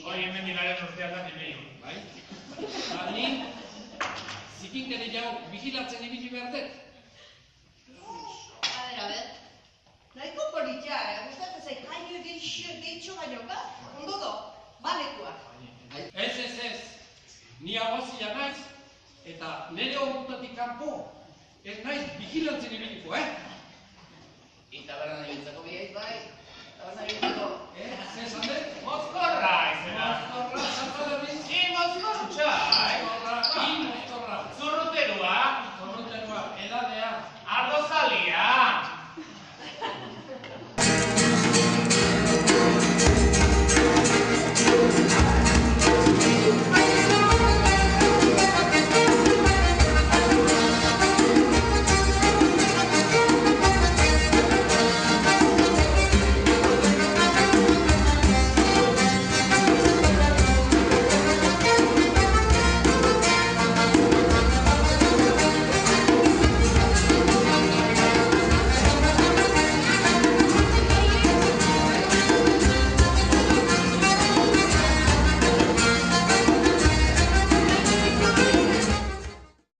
Hoi hemen dilaren urtean da nimeio, bai? Ni, zikinkeri jau vigilatzen ibili behar dut? A ber. Nahiko politia, gustatzen zait, haino gehitxo baino, ba? Ondo do, balekuak. Ez. Ni abazia naiz, eta nire horretatik kanpo, ez naiz vigilantzen ibiliko, Eta beran ibiltzeko bihaiz bai, eta beran ibiltzeko. Zer esan dut? Mozkorra izena! Mozkorra,